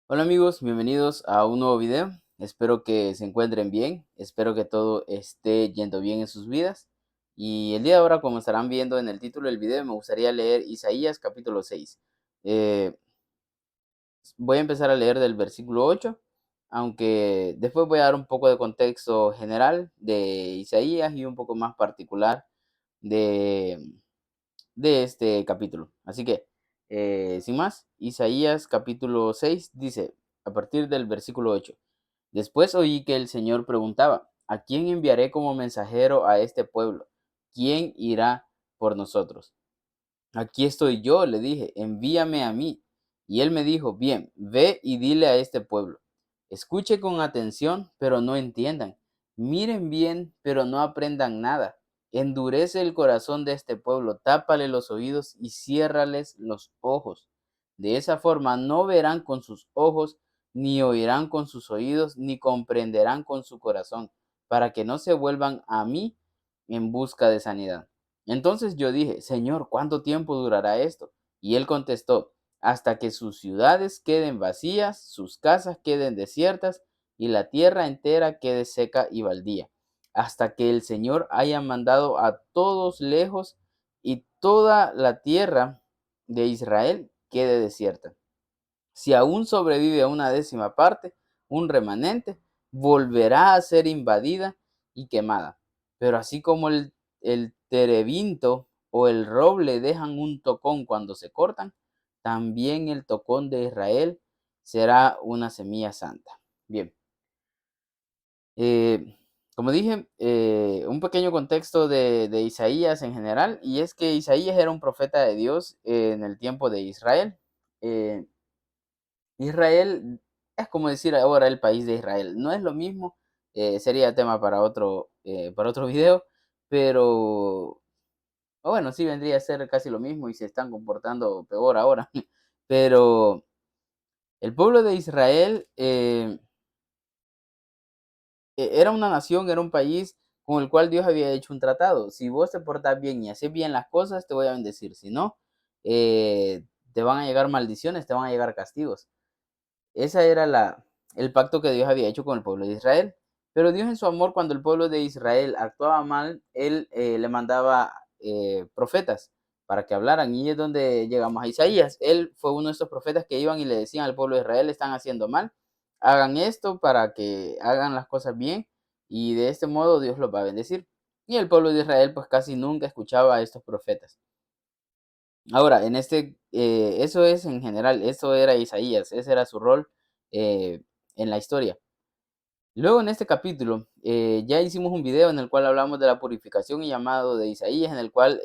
Hola amigos, bienvenidos a un nuevo video. Espero que se encuentren bien, espero que todo esté yendo bien en sus vidas. Y el día de ahora, como estarán viendo en el título del video, me gustaría leer Isaías capítulo 6. Eh, Voy a empezar a leer del versículo 8, aunque después voy a dar un poco de contexto general de Isaías y un poco más particular de, de este capítulo. Así que, sin más, Isaías capítulo 6 dice, a partir del versículo 8. Después oí que el Señor preguntaba, ¿a quién enviaré como mensajero a este pueblo? ¿Quién irá por nosotros? Aquí estoy yo, le dije, envíame a mí. Y él me dijo, bien, ve y dile a este pueblo, escuche con atención, pero no entiendan, miren bien, pero no aprendan nada. Endurece el corazón de este pueblo, tápale los oídos y ciérrales los ojos. De esa forma no verán con sus ojos, ni oirán con sus oídos, ni comprenderán con su corazón, para que no se vuelvan a mí en busca de sanidad. Entonces yo dije, Señor, ¿cuánto tiempo durará esto? Y él contestó, hasta que sus ciudades queden vacías, sus casas queden desiertas y la tierra entera quede seca y baldía, hasta que el Señor haya mandado a todos lejos y toda la tierra de Israel quede desierta. Si aún sobrevive a una décima parte, un remanente, volverá a ser invadida y quemada. Pero así como el terebinto o el roble dejan un tocón cuando se cortan, también el tocón de Israel será una semilla santa. Bien, eh, como dije, un pequeño contexto de Isaías en general, y es que Isaías era un profeta de Dios en el tiempo de Israel. Eh, Israel es como decir ahora el país de Israel. No es lo mismo, sería tema para otro video, pero bueno, sí vendría a ser casi lo mismo y se están comportando peor ahora. Pero el pueblo de Israel era una nación, era un país con el cual Dios había hecho un tratado. Si vos te portás bien y haces bien las cosas, te voy a bendecir. Si no, eh, te van a llegar maldiciones, te van a llegar castigos. Esa era el pacto que Dios había hecho con el pueblo de Israel. Pero Dios en su amor, cuando el pueblo de Israel actuaba mal, Él le mandaba profetas para que hablaran. Y es donde llegamos a Isaías. Él fue uno de esos profetas que iban y le decían al pueblo de Israel, están haciendo mal, hagan esto para que hagan las cosas bien y de este modo Dios los va a bendecir. Y el pueblo de Israel pues casi nunca escuchaba a estos profetas. Ahora, eso es en general, eso era Isaías, ese era su rol eh, en la historia. Luego en este capítulo ya hicimos un video en el cual hablamos de la purificación y llamado de Isaías, en el cual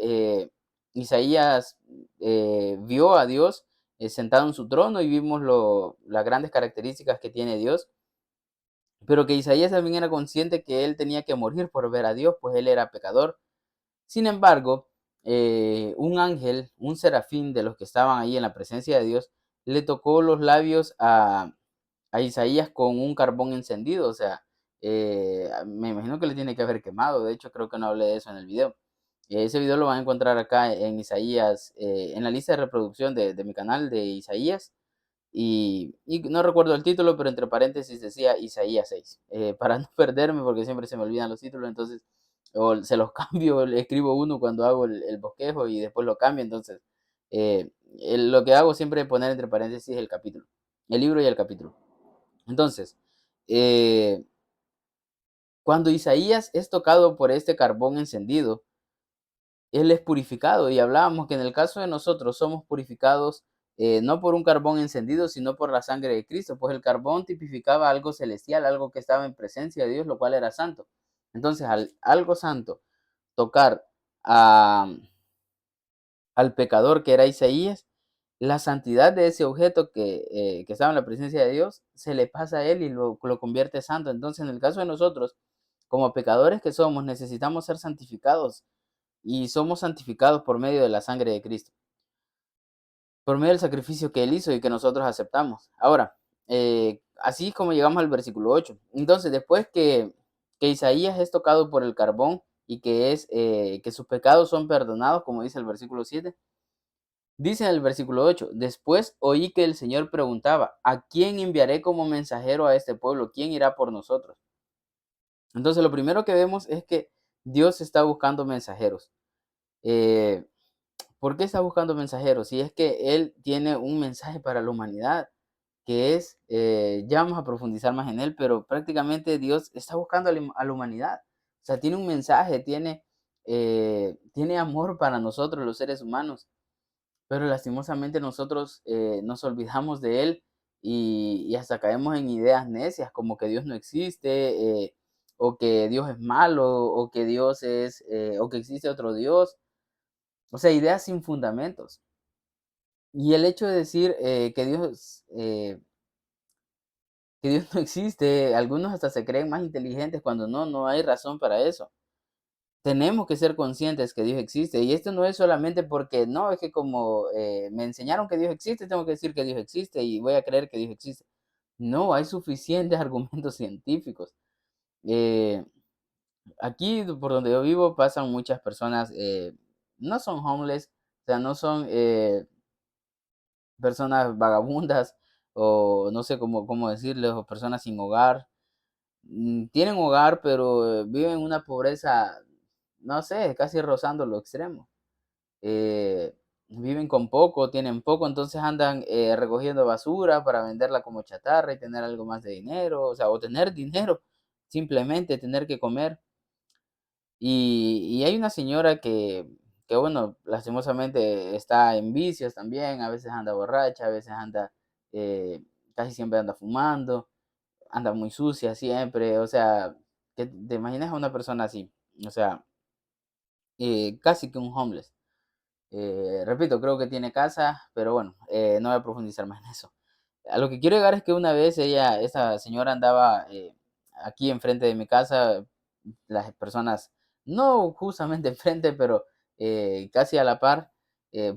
Isaías vio a Dios sentado en su trono y vimos las grandes características que tiene Dios, pero que Isaías también era consciente que él tenía que morir por ver a Dios, pues él era pecador. Sin embargo, un ángel, un serafín de los que estaban ahí en la presencia de Dios, le tocó los labios a Isaías con un carbón encendido. O sea, me imagino que le tiene que haber quemado. De hecho, creo que no hablé de eso en el video. Ese video lo van a encontrar acá en Isaías, en la lista de reproducción de mi canal de Isaías. Y no recuerdo el título, pero entre paréntesis decía Isaías 6. Para no perderme, porque siempre se me olvidan los títulos, entonces o se los cambio, le escribo uno cuando hago el bosquejo y después lo cambio. Entonces, lo que hago siempre es poner entre paréntesis el capítulo, el libro y el capítulo. Entonces, eh, cuando Isaías es tocado por este carbón encendido, él es purificado y hablábamos que en el caso de nosotros somos purificados no por un carbón encendido, sino por la sangre de Cristo, pues el carbón tipificaba algo celestial, algo que estaba en presencia de Dios, lo cual era santo. Entonces, al algo santo tocar a, al pecador que era Isaías, la santidad de ese objeto que estaba en la presencia de Dios se le pasa a él y lo convierte santo. Entonces, en el caso de nosotros, como pecadores que somos, necesitamos ser santificados y somos santificados por medio de la sangre de Cristo, por medio del sacrificio que Él hizo y que nosotros aceptamos. Ahora, así es como llegamos al versículo 8. Entonces, después que Isaías es tocado por el carbón y que sus pecados son perdonados, como dice el versículo 7, Dice en el versículo 8: después oí que el Señor preguntaba, ¿a quién enviaré como mensajero a este pueblo? ¿Quién irá por nosotros? Entonces, lo primero que vemos es que Dios está buscando mensajeros. Eh, ¿Por qué está buscando mensajeros? Si es que Él tiene un mensaje para la humanidad, que es, ya vamos a profundizar más en él, pero prácticamente Dios está buscando a la humanidad. O sea, tiene un mensaje, tiene amor para nosotros los seres humanos, pero lastimosamente nosotros nos olvidamos de Él y hasta caemos en ideas necias como que Dios no existe, o que Dios es malo, o que o que existe otro Dios. O sea, ideas sin fundamentos. Y el hecho de decir que Dios no existe, algunos hasta se creen más inteligentes cuando no hay razón para eso. Tenemos que ser conscientes que Dios existe. Y esto no es solamente porque, no, es que como me enseñaron que Dios existe, tengo que decir que Dios existe y voy a creer que Dios existe. No, hay suficientes argumentos científicos. Eh, Aquí por donde yo vivo pasan muchas personas, no son homeless, o sea, no son personas vagabundas o no sé cómo decirles, o personas sin hogar. Tienen hogar, pero viven una pobreza, no sé, casi rozando lo extremo. Viven con poco, tienen poco, entonces andan recogiendo basura para venderla como chatarra y tener algo más de dinero, o sea, o tener dinero, simplemente tener que comer. Y hay una señora que, bueno, lastimosamente está en vicios también, a veces anda borracha, a veces anda, casi siempre anda fumando, anda muy sucia siempre, o sea, que te imaginas a una persona así, o sea, casi que un homeless. Repito, creo que tiene casa, pero bueno, no voy a profundizar más en eso. A lo que quiero llegar es que una vez esa señora andaba aquí enfrente de mi casa, las personas, no justamente enfrente, pero casi a la par,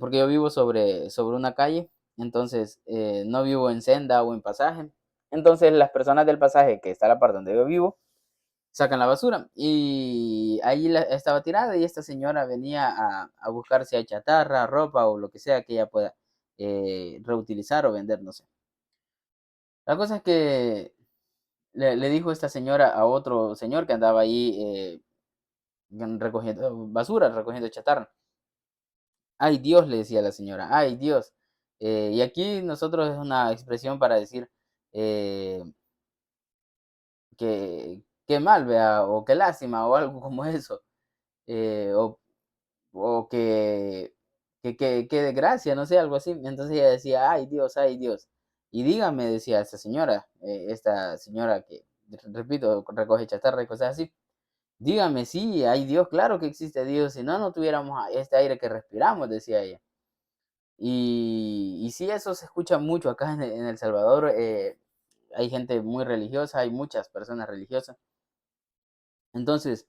porque yo vivo sobre una calle, entonces no vivo en senda o en pasaje. Entonces las personas del pasaje que está a la par donde yo vivo, sacan la basura y ahí estaba tirada y esta señora venía a buscar si hay chatarra, ropa o lo que sea que ella pueda reutilizar o vender, no sé. La cosa es que le dijo esta señora a otro señor que andaba ahí recogiendo basura, recogiendo chatarra. Ay Dios, le decía la señora, ay Dios. Y aquí nosotros es una expresión para decir eh, que mal, vea, o que lástima, o algo como eso. O que desgracia, no sé, algo así. Entonces ella decía, ay Dios, ay Dios. Y dígame, decía esta señora que, repito, recoge chatarra y cosas así. Dígame, sí, hay Dios, claro que existe Dios, si no, no tuviéramos este aire que respiramos, decía ella. Y sí, eso se escucha mucho acá en El Salvador. Hay gente muy religiosa, hay muchas personas religiosas. Entonces,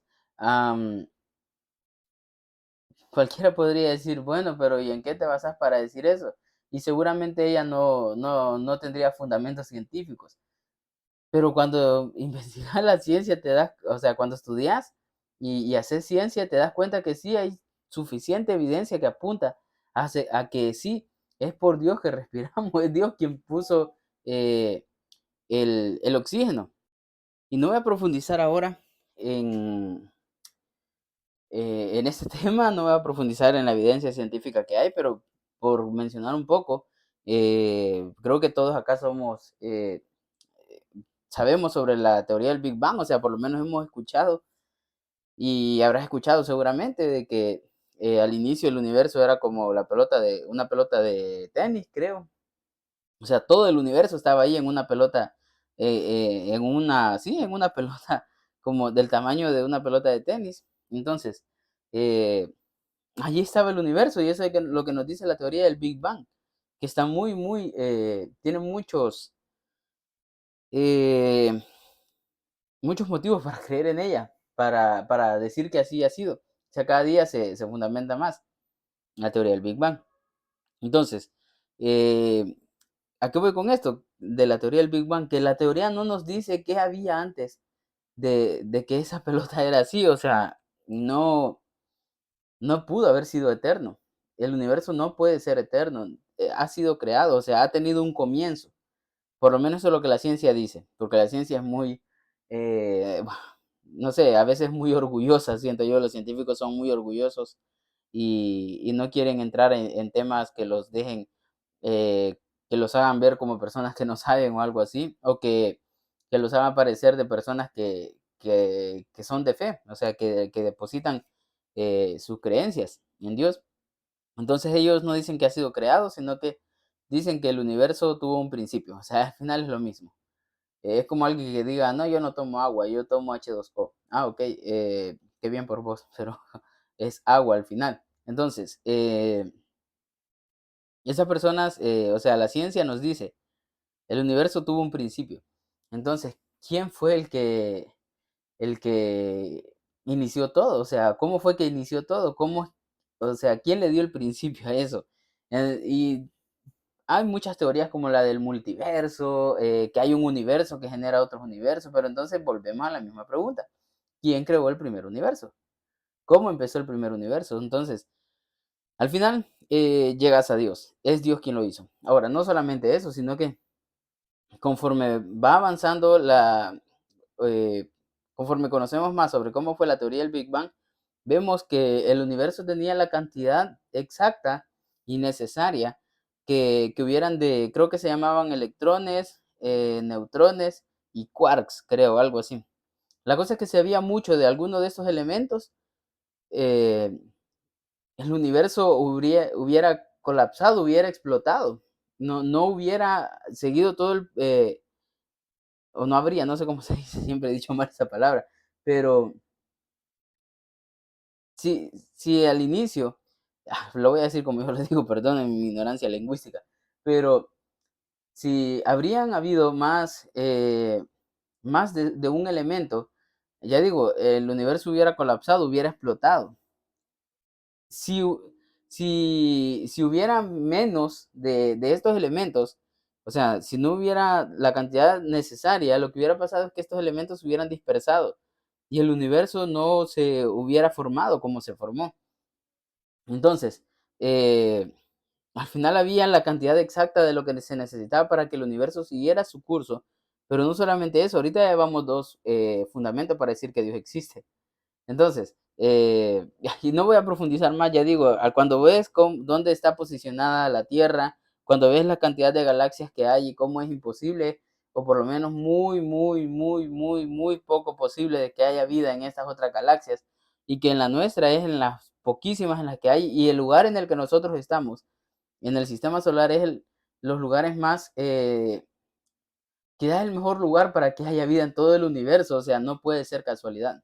cualquiera podría decir, bueno, pero ¿y en qué te basas para decir eso? Y seguramente ella no tendría fundamentos científicos. Pero cuando investigas la ciencia, o sea, cuando estudias y haces ciencia, te das cuenta que sí hay suficiente evidencia que apunta a que sí, es por Dios que respiramos, es Dios quien puso eh, el oxígeno. Y no voy a profundizar ahora en, en este tema, no voy a profundizar en la evidencia científica que hay, pero por mencionar un poco, creo que todos acá sabemos sobre la teoría del Big Bang, o sea, por lo menos hemos escuchado y habrás escuchado seguramente de que al inicio el universo era como una pelota de tenis, creo. O sea, todo el universo estaba ahí en una pelota, sí, en una pelota como del tamaño de una pelota de tenis. Entonces, eh, allí estaba el universo y eso es lo que nos dice la teoría del Big Bang, que está tiene eh, muchos motivos para creer en ella, para decir que así ha sido. O sea, cada día se fundamenta más la teoría del Big Bang. Entonces, eh, ¿a qué voy con esto? De la teoría del Big Bang, que la teoría no nos dice qué había antes de que esa pelota era así, o sea, no pudo haber sido eterno. el universo no puede ser eterno, ha sido creado, o sea, ha tenido un comienzo. Por lo menos eso es lo que la ciencia dice, porque la ciencia es muy, no sé, a veces muy orgullosa, siento yo, los científicos son muy orgullosos y no quieren entrar en temas que los dejen, que los hagan ver como personas que no saben o algo así, o que los hagan parecer de personas que son de fe, o sea, que depositan sus creencias en Dios. Entonces ellos no dicen que ha sido creado, sino que dicen que el universo tuvo un principio, o sea, al final es lo mismo. Es como alguien que diga, no, yo no tomo agua, yo tomo H2O. Ah, ok, qué bien por vos, pero es agua al final. Entonces, esas personas, o sea, la ciencia nos dice, el universo tuvo un principio. Entonces, ¿quién fue el que inició todo? O sea, ¿cómo fue que inició todo? ¿Cómo, o sea, quién le dio el principio a eso? Y hay muchas teorías como la del multiverso, que hay un universo que genera otros universos, pero entonces volvemos a la misma pregunta. ¿Quién creó el primer universo? ¿Cómo empezó el primer universo? Entonces, al final llegas a Dios. Es Dios quien lo hizo. Ahora, no solamente eso, sino que conforme va avanzando eh, conforme conocemos más sobre cómo fue la teoría del Big Bang, vemos que el universo tenía la cantidad exacta y necesaria que hubieran de, creo que se llamaban electrones, neutrones y quarks, creo, algo así. La cosa es que si había mucho de alguno de estos elementos, eh, el universo hubiera colapsado, hubiera explotado. No hubiera seguido todo o no habría, no sé cómo se dice, siempre he dicho mal esa palabra, pero si al inicio, lo voy a decir como yo lo digo, perdonen mi ignorancia lingüística, pero si habrían habido más de un elemento, ya digo, el universo hubiera colapsado, hubiera explotado. Si, si hubiera menos de estos elementos, o sea, si no hubiera la cantidad necesaria, lo que hubiera pasado es que estos elementos se hubieran dispersado y el universo no se hubiera formado como se formó. Entonces, eh, al final había la cantidad exacta de lo que se necesitaba para que el universo siguiera su curso, pero no solamente eso, ahorita ya llevamos dos fundamentos para decir que Dios existe. Entonces, y no voy a profundizar más, ya digo, cuando ves dónde está posicionada la Tierra, cuando ves la cantidad de galaxias que hay y cómo es imposible, o por lo menos muy, muy, muy, muy, muy poco posible de que haya vida en estas otras galaxias, y que en la nuestra es en las poquísimas en las que hay, y el lugar en el que nosotros estamos, en el sistema solar, es los lugares más, que da el mejor lugar para que haya vida en todo el universo, o sea, no puede ser casualidad.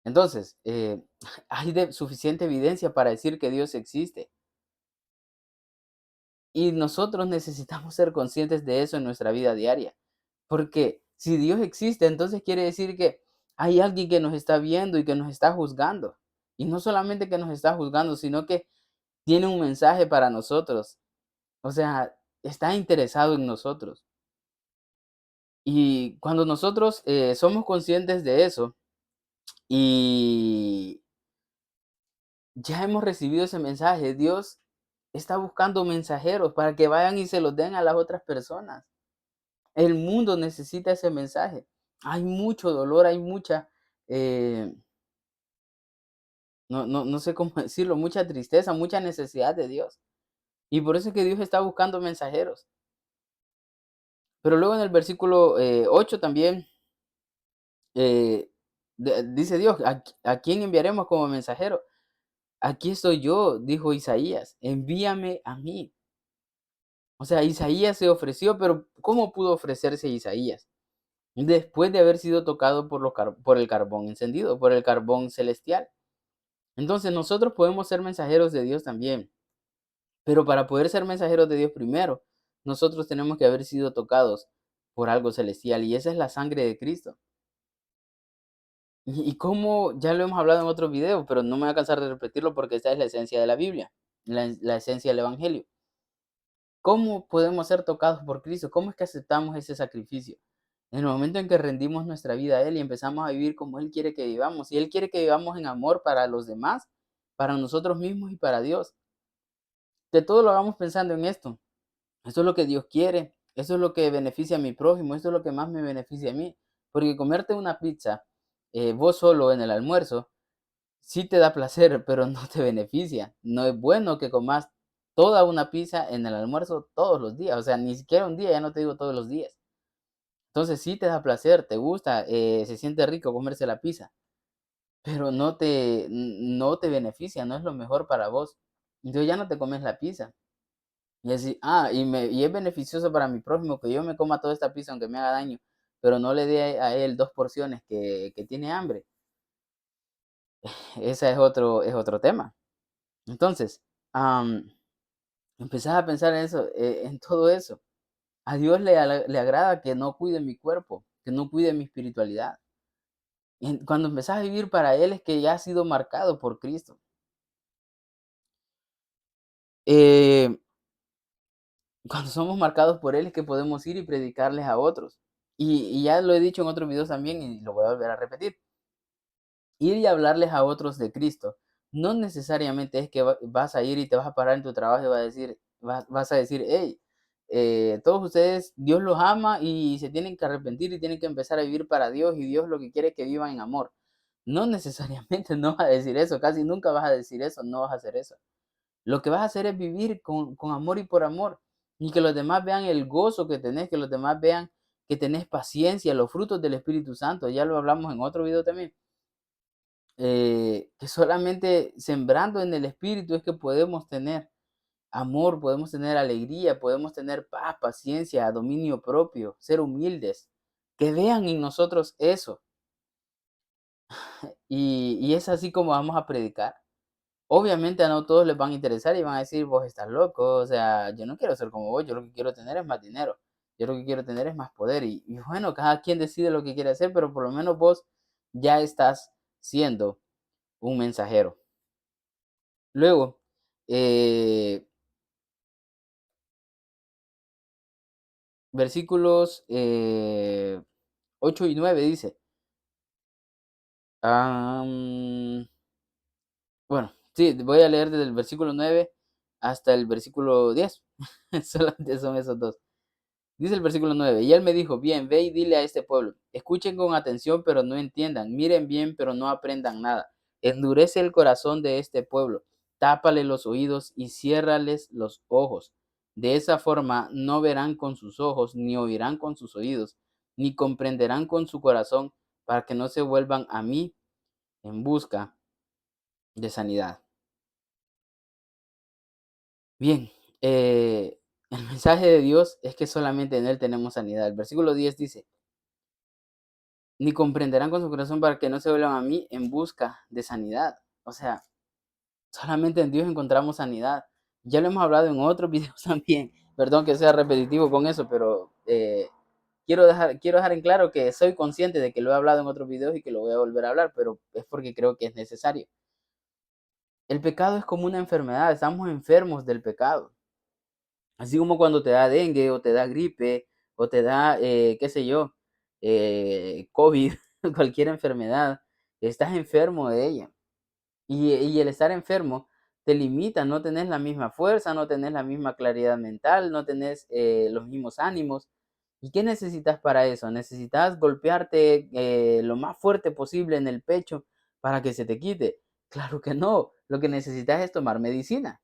Entonces, hay suficiente evidencia para decir que Dios existe. Y nosotros necesitamos ser conscientes de eso en nuestra vida diaria. Porque si Dios existe, entonces quiere decir que hay alguien que nos está viendo y que nos está juzgando. Y no solamente que nos está juzgando, sino que tiene un mensaje para nosotros. O sea, está interesado en nosotros. Y cuando nosotros somos conscientes de eso y ya hemos recibido ese mensaje. Dios está buscando mensajeros para que vayan y se los den a las otras personas. El mundo necesita ese mensaje. Hay mucho dolor, hay mucha, eh, no sé cómo decirlo, mucha tristeza, mucha necesidad de Dios. Y por eso es que Dios está buscando mensajeros. Pero luego en el versículo 8 también eh, dice Dios, ¿a quién enviaremos como mensajero? Aquí estoy yo, dijo Isaías, envíame a mí. O sea, Isaías se ofreció, pero ¿cómo pudo ofrecerse Isaías? Después de haber sido tocado por el carbón encendido, por el carbón celestial. Entonces nosotros podemos ser mensajeros de Dios también, pero para poder ser mensajeros de Dios primero, nosotros tenemos que haber sido tocados por algo celestial y esa es la sangre de Cristo. Y como ya lo hemos hablado en otro video, pero no me voy a cansar de repetirlo porque esta es la esencia de la Biblia, la esencia del Evangelio. ¿Cómo podemos ser tocados por Cristo? ¿Cómo es que aceptamos ese sacrificio? En el momento en que rendimos nuestra vida a Él y empezamos a vivir como Él quiere que vivamos, y Él quiere que vivamos en amor para los demás, para nosotros mismos y para Dios. Que todo lo hagamos pensando en esto. Esto es lo que Dios quiere, eso es lo que beneficia a mi prójimo, esto es lo que más me beneficia a mí. Porque comerte una pizza vos solo en el almuerzo, sí te da placer, pero no te beneficia. No es bueno que comas toda una pizza en el almuerzo todos los días, o sea, ni siquiera un día, ya no te digo todos los días. Entonces sí te da placer, te gusta, se siente rico comerse la pizza, pero no te beneficia, no es lo mejor para vos. Entonces ya no te comes la pizza. Y así, y es beneficioso para mi prójimo que yo me coma toda esta pizza aunque me haga daño, pero no le dé a él 2 porciones que tiene hambre. Ese es otro tema. Entonces, am, empezás a pensar en eso, en todo eso. A Dios le agrada que no cuide mi cuerpo, que no cuide mi espiritualidad. Cuando empezás a vivir para Él es que ya has sido marcado por Cristo. Eh, Cuando somos marcados por Él es que podemos ir y predicarles a otros. Y ya lo he dicho en otros videos también y lo voy a volver a repetir. Ir y hablarles a otros de Cristo no necesariamente es que vas a ir y te vas a parar en tu trabajo y vas a decir, hey, todos ustedes, Dios los ama y se tienen que arrepentir y tienen que empezar a vivir para Dios y Dios lo que quiere es que vivan en amor. No necesariamente no vas a decir eso, casi nunca vas a decir eso, no vas a hacer eso. Lo que vas a hacer es vivir con amor y por amor y que los demás vean el gozo que tenés, que los demás vean que tenés paciencia, los frutos del Espíritu Santo, ya lo hablamos en otro video también. Que solamente sembrando en el Espíritu es que podemos tener amor, podemos tener alegría, podemos tener paz, paciencia, dominio propio, ser humildes, que vean en nosotros eso. Y es así como vamos a predicar. Obviamente a no todos les van a interesar y van a decir, vos estás loco, o sea, yo no quiero ser como vos, yo lo que quiero tener es más dinero, yo lo que quiero tener es más poder. Y bueno, cada quien decide lo que quiere hacer, pero por lo menos vos ya estás siendo un mensajero. Luego, eh, versículos 8 y 9 dice, am, bueno, sí, voy a leer desde el versículo 9 hasta el versículo 10. Solamente son esos dos. Dice el versículo 9, y él me dijo, bien, ve y dile a este pueblo, escuchen con atención, pero no entiendan, miren bien, pero no aprendan nada. Endurece el corazón de este pueblo, tápale los oídos y ciérrales los ojos. De esa forma no verán con sus ojos, ni oirán con sus oídos, ni comprenderán con su corazón, para que no se vuelvan a mí en busca de sanidad. Bien, el mensaje de Dios es que solamente en Él tenemos sanidad. El versículo 10 dice, ni comprenderán con su corazón para que no se vuelvan a mí en busca de sanidad. O sea, solamente en Dios encontramos sanidad. Ya lo hemos hablado en otros videos también. Perdón que sea repetitivo con eso, pero quiero dejar en claro que soy consciente de que lo he hablado en otros videos y que lo voy a volver a hablar, pero es porque creo que es necesario. El pecado es como una enfermedad, estamos enfermos del pecado. Así como cuando te da dengue o te da gripe o te da, qué sé yo, COVID, cualquier enfermedad, estás enfermo de ella. Y el estar enfermo te limita, no tenés la misma fuerza, no tenés la misma claridad mental, no tenés los mismos ánimos. ¿Y qué necesitas para eso? ¿Necesitas golpearte lo más fuerte posible en el pecho para que se te quite? Claro que no. Lo que necesitas es tomar medicina.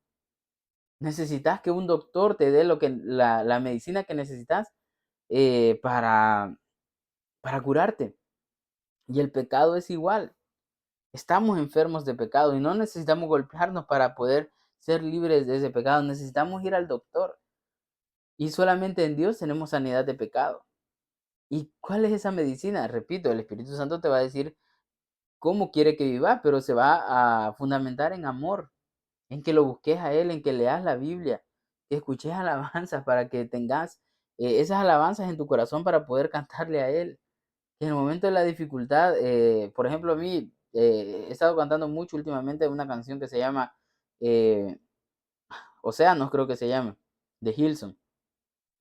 Necesitas que un doctor te dé la medicina que necesitas eh, para, para curarte. Y el pecado es igual. Estamos enfermos de pecado y no necesitamos golpearnos para poder ser libres de ese pecado. Necesitamos ir al doctor. Y solamente en Dios tenemos sanidad de pecado. ¿Y cuál es esa medicina? Repito, el Espíritu Santo te va a decir cómo quiere que vivas, pero se va a fundamentar en amor, en que lo busques a Él, en que leas la Biblia, que escuches alabanzas para que tengas esas alabanzas en tu corazón para poder cantarle a Él. Que en el momento de la dificultad, por ejemplo, a mí he estado cantando mucho últimamente una canción que se llama eh, Océanos, creo que se llama, de Hilson,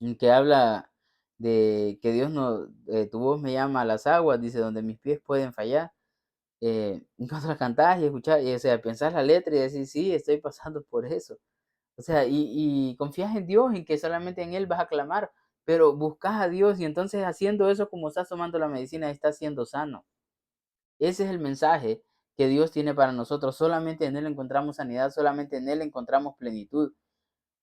en que habla de que Dios no, tu voz me llama a las aguas, dice, donde mis pies pueden fallar. Cuando la cantás y escuchás, o sea, pensás la letra y decís, sí, estoy pasando por eso. O sea, y confías en Dios, en que solamente en Él vas a clamar, pero buscas a Dios y entonces haciendo eso como estás tomando la medicina, estás siendo sano. Ese es el mensaje que Dios tiene para nosotros. Solamente en Él encontramos sanidad, solamente en Él encontramos plenitud.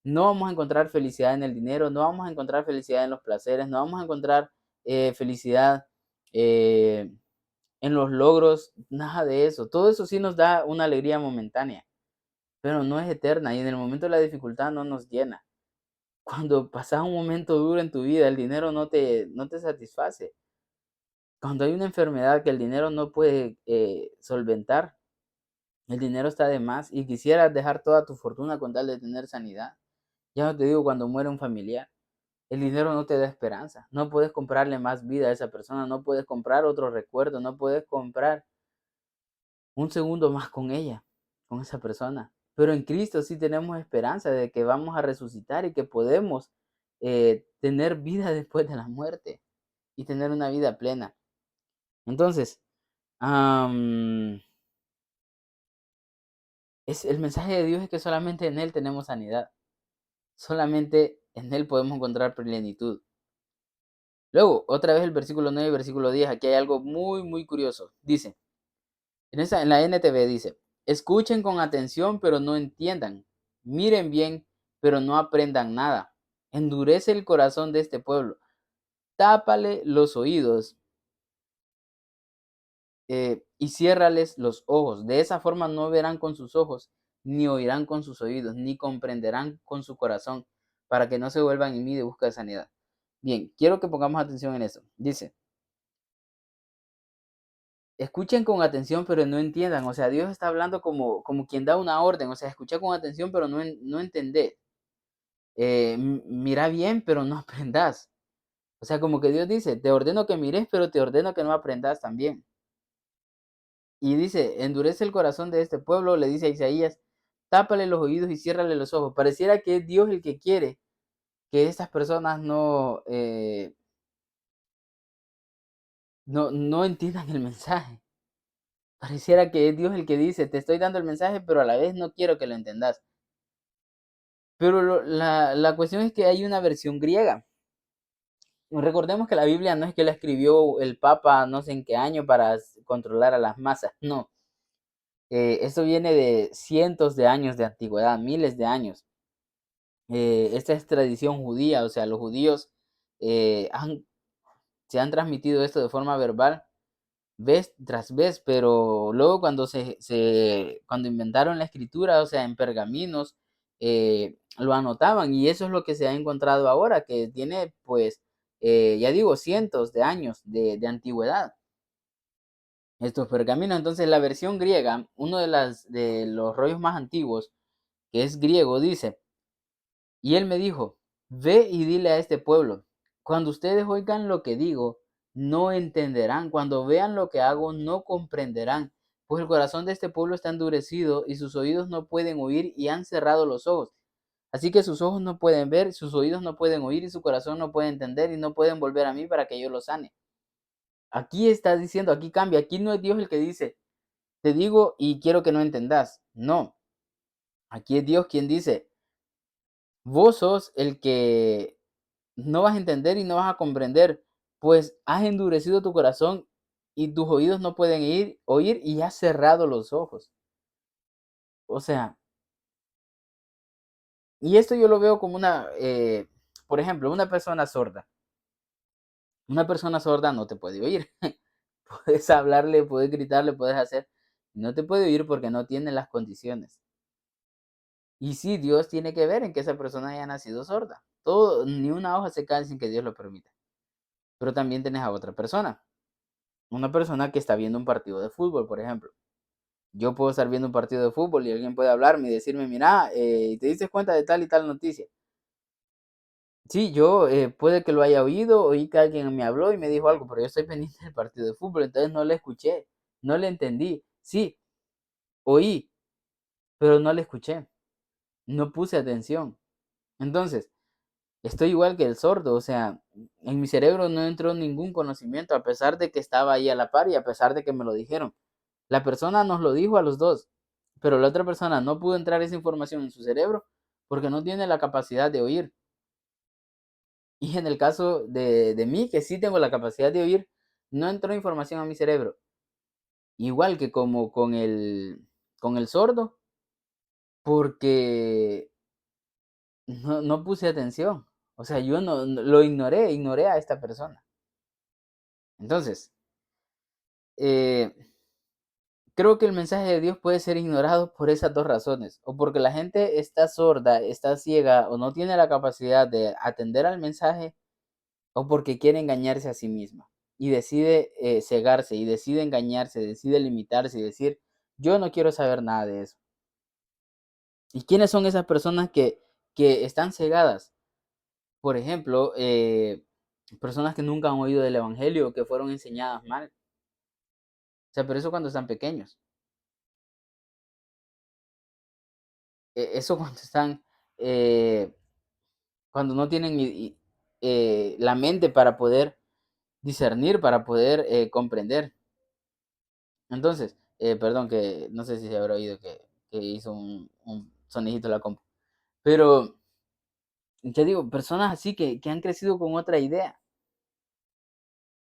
No vamos a encontrar felicidad en el dinero, no vamos a encontrar felicidad en los placeres, no vamos a encontrar felicidad eh, en los logros, nada de eso. Todo eso sí nos da una alegría momentánea, pero no es eterna y en el momento de la dificultad no nos llena. Cuando pasas un momento duro en tu vida, el dinero no te satisface. Cuando hay una enfermedad que el dinero no puede solventar, el dinero está de más y quisieras dejar toda tu fortuna con tal de tener sanidad. Ya no te digo cuando muere un familiar. El dinero no te da esperanza. No puedes comprarle más vida a esa persona, no puedes comprar otro recuerdo, no puedes comprar un segundo más con ella, con esa persona. Pero en Cristo sí tenemos esperanza de que vamos a resucitar y que podemos tener vida después de la muerte y tener una vida plena. Entonces, el mensaje de Dios es que solamente en Él tenemos sanidad. Solamente en Él podemos encontrar plenitud. Luego, otra vez el versículo 9 y versículo 10, aquí hay algo muy, muy curioso. Dice, en la NTV dice, escuchen con atención pero no entiendan, miren bien pero no aprendan nada. Endurece el corazón de este pueblo, tápale los oídos y ciérrales los ojos. De esa forma no verán con sus ojos, ni oirán con sus oídos, ni comprenderán con su corazón, para que no se vuelvan en mí de busca de sanidad. Bien, quiero que pongamos atención en eso. Dice, escuchen con atención, pero no entiendan. O sea, Dios está hablando como quien da una orden. O sea, escucha con atención, pero no entendés. Mira bien, pero no aprendas. O sea, como que Dios dice, te ordeno que mires, pero te ordeno que no aprendas también. Y dice, endurece el corazón de este pueblo, le dice a Isaías, tápale los oídos y ciérrale los ojos. Pareciera que es Dios el que quiere que estas personas no entiendan el mensaje. Pareciera que es Dios el que dice, te estoy dando el mensaje, pero a la vez no quiero que lo entendas. Pero la cuestión es que hay una versión griega. Recordemos que la Biblia no es que la escribió el Papa no sé en qué año para controlar a las masas, no. Esto viene de cientos de años de antigüedad, miles de años. Esta es tradición judía, o sea, los judíos eh, han- se han transmitido esto de forma verbal vez tras vez, pero luego cuando cuando inventaron la escritura, o sea, en pergaminos, lo anotaban y eso es lo que se ha encontrado ahora, que tiene, pues, ya digo, cientos de años de antigüedad. Estos pergaminos, entonces la versión griega, uno de los rollos más antiguos, que es griego, dice, y él me dijo, ve y dile a este pueblo, cuando ustedes oigan lo que digo, no entenderán, cuando vean lo que hago, no comprenderán, pues el corazón de este pueblo está endurecido y sus oídos no pueden oír y han cerrado los ojos. Así que sus ojos no pueden ver, sus oídos no pueden oír y su corazón no puede entender y no pueden volver a mí para que yo los sane. Aquí está diciendo, aquí cambia, aquí no es Dios el que dice, te digo y quiero que no entendas. No, aquí es Dios quien dice, vos sos el que no vas a entender y no vas a comprender, pues has endurecido tu corazón y tus oídos no pueden oír y has cerrado los ojos. O sea, y esto yo lo veo como por ejemplo, una persona sorda. Una persona sorda no te puede oír. Puedes hablarle, puedes gritarle, puedes hacer. No te puede oír porque no tiene las condiciones. Y sí, Dios tiene que ver en que esa persona haya nacido sorda. Todo, ni una hoja se cae sin que Dios lo permita. Pero también tenés a otra persona. Una persona que está viendo un partido de fútbol, por ejemplo. Yo puedo estar viendo un partido de fútbol y alguien puede hablarme y decirme, mira, ¿te diste cuenta de tal y tal noticia? Sí, yo puede que lo haya oído, oí que alguien me habló y me dijo algo, pero yo estoy pendiente del partido de fútbol, entonces no le escuché, no le entendí. Sí, oí, pero no le escuché, no puse atención. Entonces, estoy igual que el sordo, o sea, en mi cerebro no entró ningún conocimiento a pesar de que estaba ahí a la par y a pesar de que me lo dijeron. La persona nos lo dijo a los dos, pero la otra persona no pudo entrar esa información en su cerebro porque no tiene la capacidad de oír. Y en el caso de mí, que sí tengo la capacidad de oír, no entró información a mi cerebro. Igual que como con el sordo, porque no puse atención. O sea, yo lo ignoré a esta persona. Entonces, eh, creo que el mensaje de Dios puede ser ignorado por esas dos razones. O porque la gente está sorda, está ciega o no tiene la capacidad de atender al mensaje, o porque quiere engañarse a sí misma. Y decide cegarse, y decide engañarse, decide limitarse y decir, yo no quiero saber nada de eso. ¿Y quiénes son esas personas que están cegadas? Por ejemplo, personas que nunca han oído del Evangelio o que fueron enseñadas mal. O sea, pero eso cuando están pequeños. Eso cuando están, eh, cuando no tienen la mente para poder discernir, para poder comprender. Entonces, perdón, que no sé si se habrá oído que hizo un sonidito la compu. Pero, ya digo, personas así que han crecido con otra idea.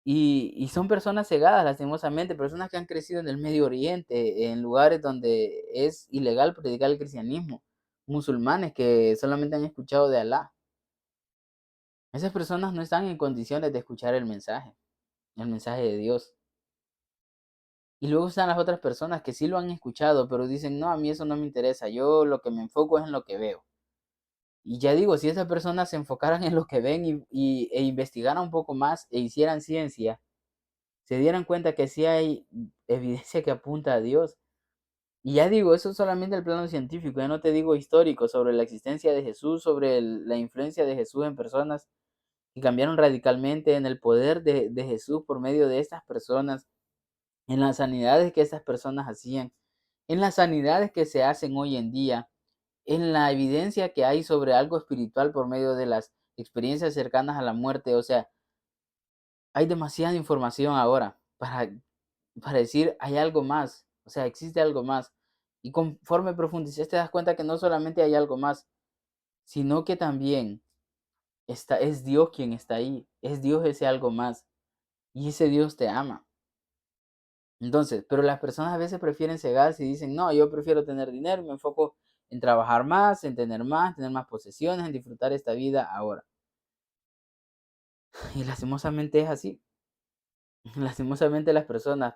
Y son personas cegadas, lastimosamente, personas que han crecido en el Medio Oriente, en lugares donde es ilegal predicar el cristianismo, musulmanes que solamente han escuchado de Alá. Esas personas no están en condiciones de escuchar el mensaje de Dios. Y luego están las otras personas que sí lo han escuchado, pero dicen, no, a mí eso no me interesa, yo lo que me enfoco es en lo que veo. Y ya digo, si esas personas se enfocaran en lo que ven e investigaran un poco más e hicieran ciencia, se dieran cuenta que sí hay evidencia que apunta a Dios. Y ya digo, eso es solamente el plano científico, ya no te digo histórico sobre la existencia de Jesús, sobre la influencia de Jesús en personas que cambiaron radicalmente, en el poder de Jesús por medio de estas personas, en las sanidades que estas personas hacían, en las sanidades que se hacen hoy en día, en la evidencia que hay sobre algo espiritual por medio de las experiencias cercanas a la muerte. O sea, hay demasiada información ahora para decir hay algo más, o sea, existe algo más. Y conforme profundizas te das cuenta que no solamente hay algo más, sino que también es Dios quien está ahí, es Dios ese algo más, y ese Dios te ama. Entonces, pero las personas a veces prefieren cegarse y dicen, no, yo prefiero tener dinero, me enfoco en trabajar más, en tener más posesiones, en disfrutar esta vida ahora. Y lastimosamente es así. Lastimosamente las personas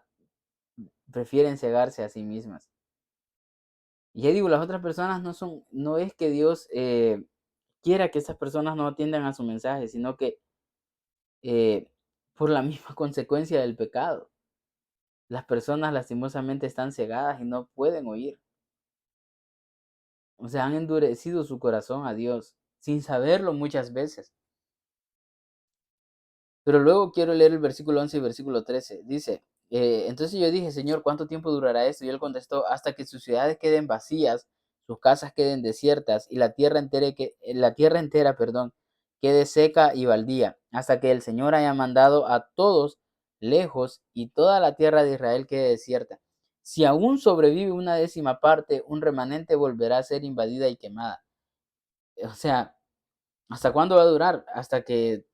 prefieren cegarse a sí mismas. Y ya digo, las otras personas no es que Dios quiera que esas personas no atiendan a su mensaje, sino que eh, por la misma consecuencia del pecado. Las personas lastimosamente están cegadas y no pueden oír. O sea, han endurecido su corazón a Dios sin saberlo muchas veces. Pero luego quiero leer el versículo 11 y versículo 13. Dice, entonces yo dije, Señor, ¿cuánto tiempo durará esto? Y él contestó, hasta que sus ciudades queden vacías, sus casas queden desiertas y la tierra entera, perdón, quede seca y baldía, hasta que el Señor haya mandado a todos lejos y toda la tierra de Israel quede desierta. Si aún sobrevive una décima parte, un remanente volverá a ser invadida y quemada. O sea, ¿hasta cuándo va a durar? Hasta que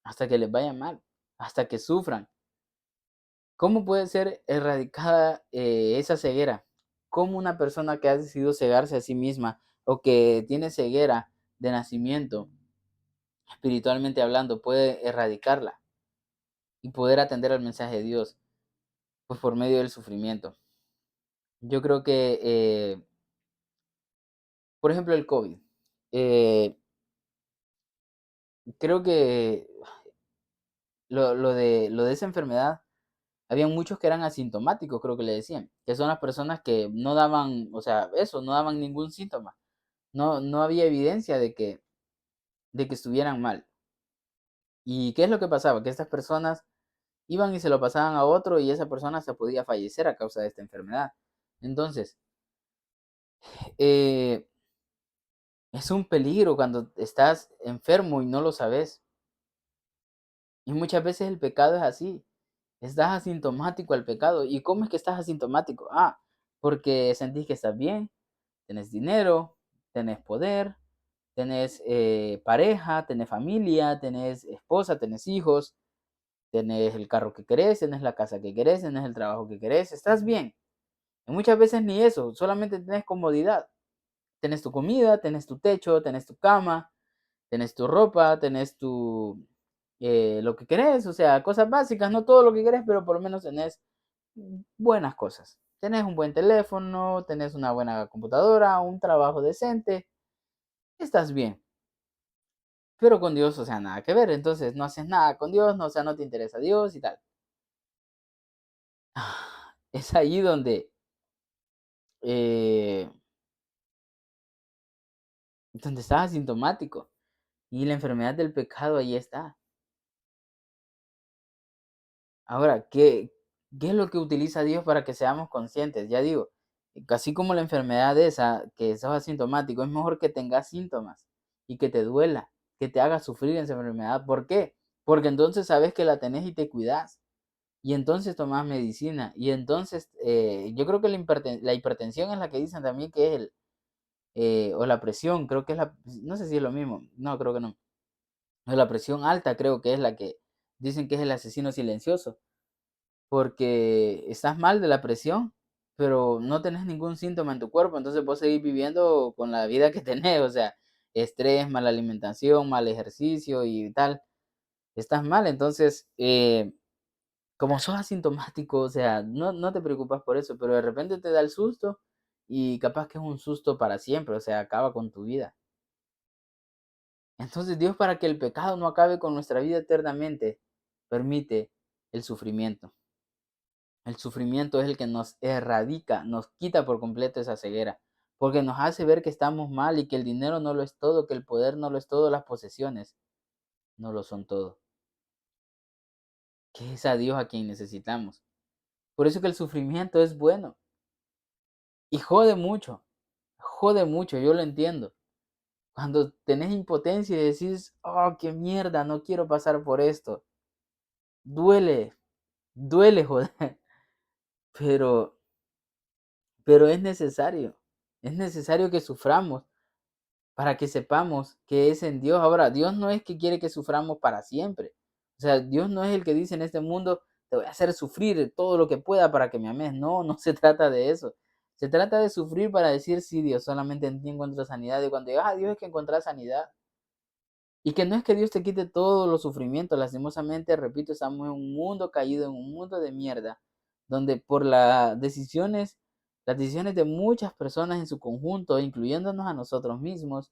les vaya mal, hasta que sufran. ¿Cómo puede ser erradicada esa ceguera? ¿Cómo una persona que ha decidido cegarse a sí misma o que tiene ceguera de nacimiento, espiritualmente hablando, puede erradicarla y poder atender al mensaje de Dios? Pues por medio del sufrimiento. Yo creo que, por ejemplo, el COVID. eh, Creo que lo de esa enfermedad, habían muchos que eran asintomáticos, creo que le decían, que son las personas que no daban, o sea, eso, no daban ningún síntoma. No había evidencia de que estuvieran mal. ¿Y qué es lo que pasaba? Que estas personas iban y se lo pasaban a otro y esa persona se podía fallecer a causa de esta enfermedad. Entonces, eh, es un peligro cuando estás enfermo y no lo sabes. Y muchas veces el pecado es así. Estás asintomático al pecado. ¿Y cómo es que estás asintomático? Ah, porque sentís que estás bien, tenés dinero, tenés poder, tenés pareja, tenés familia, tenés esposa, tenés hijos, tenés el carro que querés, tenés la casa que querés, tenés el trabajo que querés, estás bien. Y muchas veces ni eso, solamente tenés comodidad. Tenés tu comida, tenés tu techo, tenés tu cama, tenés tu ropa, tenés lo que querés, o sea, cosas básicas, no todo lo que querés, pero por lo menos tenés buenas cosas. Tenés un buen teléfono, tenés una buena computadora, un trabajo decente, estás bien. Pero con Dios, o sea, nada que ver. Entonces no haces nada con Dios, no, o sea, no te interesa Dios y tal. Es ahí eh, donde estás asintomático. Y la enfermedad del pecado ahí está. Ahora, ¿qué es lo que utiliza Dios para que seamos conscientes? Ya digo, así como la enfermedad esa, que sos asintomático, es mejor que tengas síntomas y que te duela, que te haga sufrir esa enfermedad. ¿Por qué? Porque entonces sabes que la tenés y te cuidas. Y entonces tomás medicina. Y entonces, yo creo que la hipertensión es la que dicen también que es o la presión, creo que es no sé si es lo mismo, no, creo que no. O la presión alta creo que es la que dicen que es el asesino silencioso, porque estás mal de la presión, pero no tenés ningún síntoma en tu cuerpo, entonces vos seguís viviendo con la vida que tenés, o sea, estrés, mala alimentación, mal ejercicio y tal. Estás mal, entonces, como sos asintomático, o sea, no te preocupas por eso, pero de repente te da el susto y capaz que es un susto para siempre, o sea, acaba con tu vida. Entonces Dios, para que el pecado no acabe con nuestra vida eternamente, permite el sufrimiento. El sufrimiento es el que nos erradica, nos quita por completo esa ceguera, porque nos hace ver que estamos mal y que el dinero no lo es todo, que el poder no lo es todo, las posesiones no lo son todo, que es a Dios a quien necesitamos. Por eso que el sufrimiento es bueno y jode mucho, yo lo entiendo. Cuando tenés impotencia y decís, oh, qué mierda, no quiero pasar por esto, duele, duele, joder, pero, pero es necesario que suframos para que sepamos que es en Dios. Ahora, Dios no es que quiere que suframos para siempre. O sea, Dios no es el que dice en este mundo, te voy a hacer sufrir todo lo que pueda para que me ames. No, no se trata de eso. Se trata de sufrir para decir, sí, Dios, solamente en ti encuentro sanidad. Y cuando digas, Dios, es que encontrar sanidad. Y que no es que Dios te quite todos los sufrimientos. Lastimosamente, repito, estamos en un mundo caído, en un mundo de mierda, donde por las decisiones de muchas personas en su conjunto, incluyéndonos a nosotros mismos,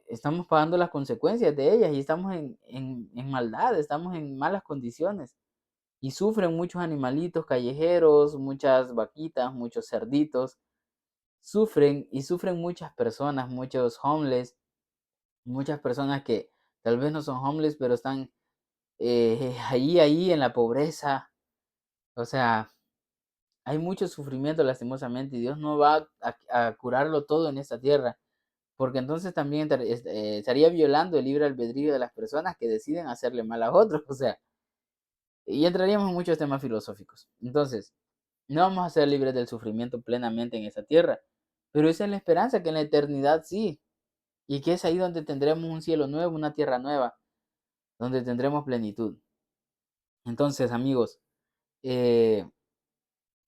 estamos pagando las consecuencias de ellas y estamos en maldad, estamos en malas condiciones. Y sufren muchos animalitos callejeros, muchas vaquitas, muchos cerditos. Sufren y sufren muchas personas, muchos homeless, muchas personas que tal vez no son homeless, pero están ahí en la pobreza. O sea, hay mucho sufrimiento lastimosamente y Dios no va a curarlo todo en esta tierra. Porque entonces también estaría violando el libre albedrío de las personas que deciden hacerle mal a otros. O sea, y entraríamos en muchos temas filosóficos. Entonces, no vamos a ser libres del sufrimiento plenamente en esta tierra. Pero esa es la esperanza, que en la eternidad sí. Y que es ahí donde tendremos un cielo nuevo, una tierra nueva, donde tendremos plenitud. Entonces, amigos, eh,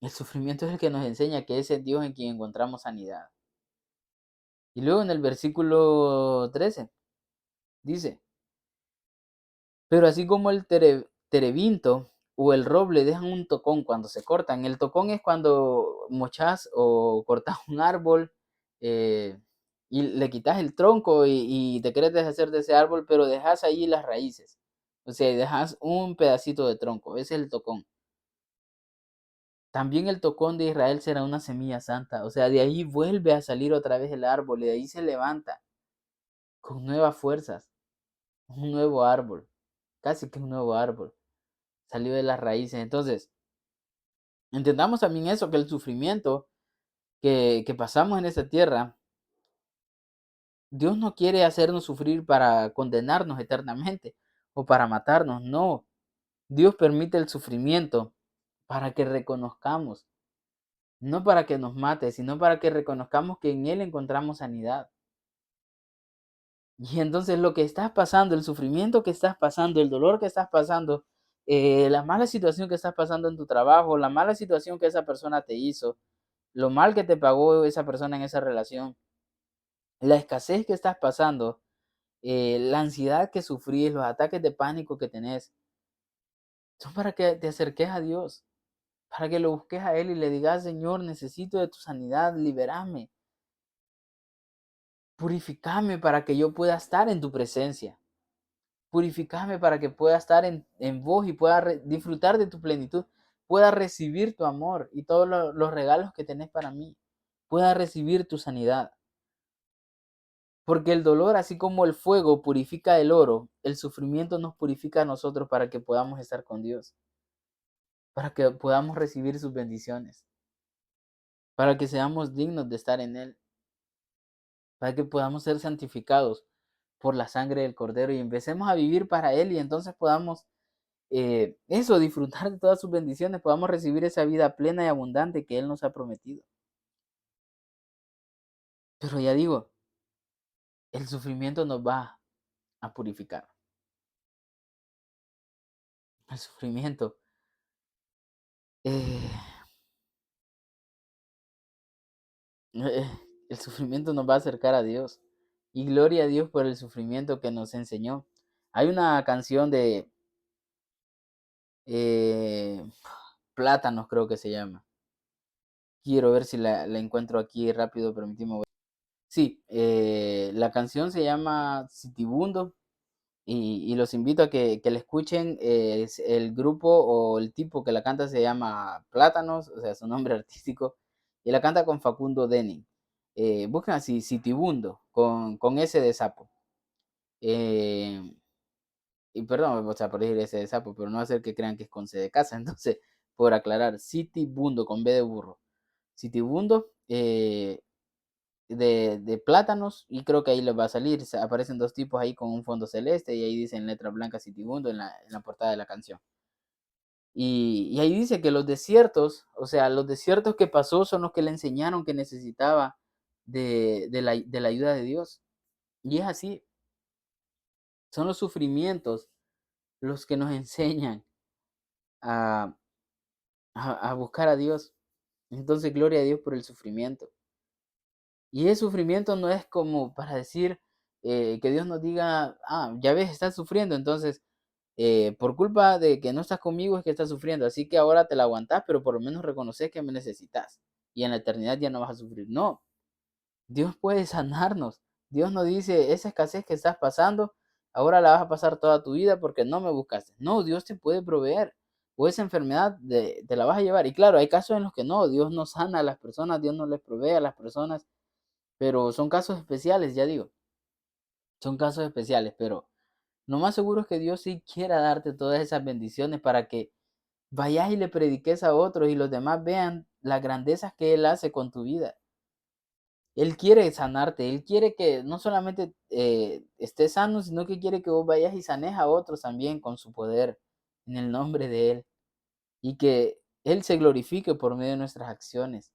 el sufrimiento es el que nos enseña que es el Dios en quien encontramos sanidad. Y luego en el versículo 13 dice, pero así como el terebinto o el roble dejan un tocón cuando se cortan. El tocón es cuando mochas o cortas un árbol eh, y le quitas el tronco y te quieres deshacer de ese árbol, pero dejas ahí las raíces. O sea, dejas un pedacito de tronco. Ese es el tocón. También el tocón de Israel será una semilla santa. O sea, de ahí vuelve a salir otra vez el árbol y de ahí se levanta con nuevas fuerzas. Un nuevo árbol. Casi que un nuevo árbol. Salió de las raíces. Entonces, entendamos también eso, que el sufrimiento que pasamos en esta tierra, Dios no quiere hacernos sufrir para condenarnos eternamente o para matarnos, no. Dios permite el sufrimiento para que reconozcamos, no para que nos mate, sino para que reconozcamos que en Él encontramos sanidad. Y entonces lo que estás pasando, el sufrimiento que estás pasando, el dolor que estás pasando, la mala situación que estás pasando en tu trabajo, la mala situación que esa persona te hizo, lo mal que te pagó esa persona en esa relación, la escasez que estás pasando, la ansiedad que sufrís, los ataques de pánico que tenés, son para que te acerques a Dios, para que lo busques a Él y le digas, Señor, necesito de tu sanidad, liberame, purificame para que yo pueda estar en tu presencia. Purificame para que pueda estar en vos y pueda disfrutar de tu plenitud, pueda recibir tu amor y todos los regalos que tenés para mí, pueda recibir tu sanidad. Porque el dolor, así como el fuego purifica el oro, el sufrimiento nos purifica a nosotros para que podamos estar con Dios, para que podamos recibir sus bendiciones, para que seamos dignos de estar en Él, para que podamos ser santificados por la sangre del Cordero y empecemos a vivir para Él y entonces podamos disfrutar de todas sus bendiciones, podamos recibir esa vida plena y abundante que Él nos ha prometido. Pero ya digo, el sufrimiento nos va a purificar. El sufrimiento. eh, eh, el sufrimiento nos va a acercar a Dios. Y gloria a Dios por el sufrimiento que nos enseñó. Hay una canción de eh, Plátanos, creo que se llama. Quiero ver si la encuentro aquí rápido, permíteme. Sí, la canción se llama Sitibundo. Y los invito a que la escuchen. El grupo o el tipo que la canta se llama Plátanos, o sea, su nombre artístico, y la canta con Facundo Denning. Busquen así, Sitibundo, con S de sapo. Eh, y perdón, o sea, por decir S de sapo, pero no hacer que crean que es con C de casa. Entonces, por aclarar, Sitibundo con B de burro. Sitibundo, de plátanos y creo que ahí les va a salir. Aparecen dos tipos ahí con un fondo celeste y ahí dicen letras blancas Sitibundo en la portada de la canción. Y ahí dice que los desiertos, o sea, los desiertos que pasó son los que le enseñaron que necesitaba de la ayuda de Dios. Y es así, son los sufrimientos los que nos enseñan a, a buscar a Dios. Entonces, gloria a Dios por el sufrimiento. Y ese sufrimiento no es como para decir que Dios nos diga, ya ves, estás sufriendo, entonces por culpa de que no estás conmigo es que estás sufriendo, así que ahora te la aguantás, pero por lo menos reconoces que me necesitas y en la eternidad ya no vas a sufrir. No, Dios puede sanarnos. Dios nos dice, esa escasez que estás pasando, ahora la vas a pasar toda tu vida porque no me buscaste. No, Dios te puede proveer. O esa enfermedad te la vas a llevar. Y claro, hay casos en los que no, Dios no sana a las personas, Dios no les provee a las personas, pero son casos especiales, ya digo, son casos especiales, pero lo más seguro es que Dios sí quiera darte todas esas bendiciones para que vayas y le prediques a otros y los demás vean las grandezas que Él hace con tu vida. Él quiere sanarte, Él quiere que no solamente estés sano, sino que quiere que vos vayas y sanes a otros también con su poder, en el nombre de Él, y que Él se glorifique por medio de nuestras acciones.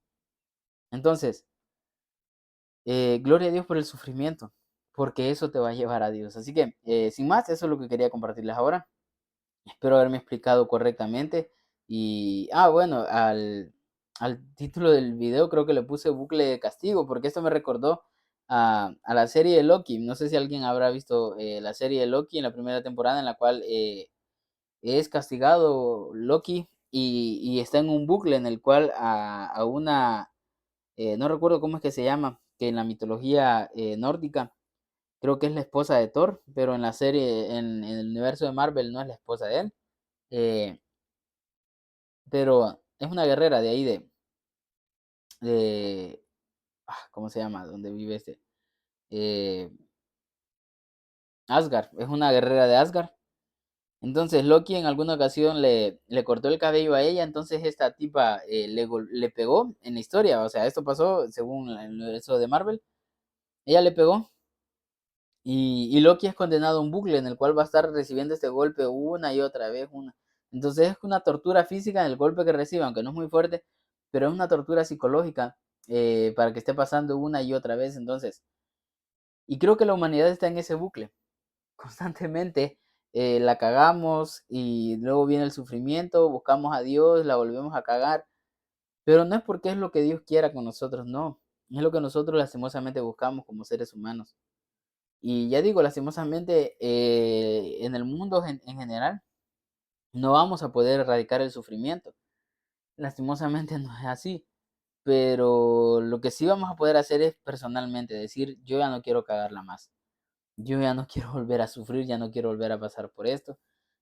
Entonces, gloria a Dios por el sufrimiento, porque eso te va a llevar a Dios. Así que, sin más, eso es lo que quería compartirles ahora. Espero haberme explicado correctamente. Y, bueno, al título del video creo que le puse bucle de castigo, porque esto me recordó a la serie de Loki. No sé si alguien habrá visto la serie de Loki en la primera temporada, en la cual es castigado Loki y está en un bucle en el cual a una, no recuerdo cómo es que se llama, que en la mitología nórdica creo que es la esposa de Thor, pero en la serie, en el universo de Marvel no es la esposa de él. eh, pero es una guerrera de ahí de ¿cómo se llama? ¿Dónde vive este? Eh, Asgard, es una guerrera de Asgard. Entonces Loki en alguna ocasión le cortó el cabello a ella, entonces esta tipa le pegó en la historia, o sea, esto pasó según el universo de Marvel, ella le pegó y Loki es condenado a un bucle en el cual va a estar recibiendo este golpe una y otra vez, una. Entonces es una tortura física en el golpe que recibe, aunque no es muy fuerte, pero es una tortura psicológica para que esté pasando una y otra vez. Entonces, y creo que la humanidad está en ese bucle. Constantemente la cagamos y luego viene el sufrimiento, buscamos a Dios, la volvemos a cagar, pero no es porque es lo que Dios quiera con nosotros, no. Es lo que nosotros lastimosamente buscamos como seres humanos. Y ya digo, lastimosamente, en el mundo en general no vamos a poder erradicar el sufrimiento. Lastimosamente no es así. Pero lo que sí vamos a poder hacer es personalmente decir, yo ya no quiero cagarla más. Yo ya no quiero volver a sufrir, ya no quiero volver a pasar por esto.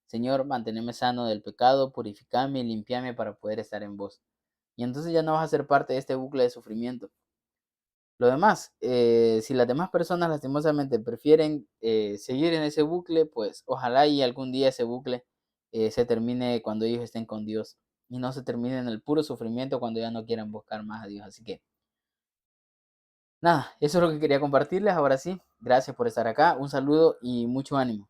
Señor, manténme sano del pecado, purificame y limpiame para poder estar en vos. Y entonces ya no vas a ser parte de este bucle de sufrimiento. Lo demás, si las demás personas lastimosamente prefieren seguir en ese bucle, pues ojalá y algún día ese bucle se termine cuando ellos estén con Dios y no se termine en el puro sufrimiento cuando ya no quieran buscar más a Dios. Así que nada, eso es lo que quería compartirles. Ahora sí, gracias por estar acá, un saludo y mucho ánimo.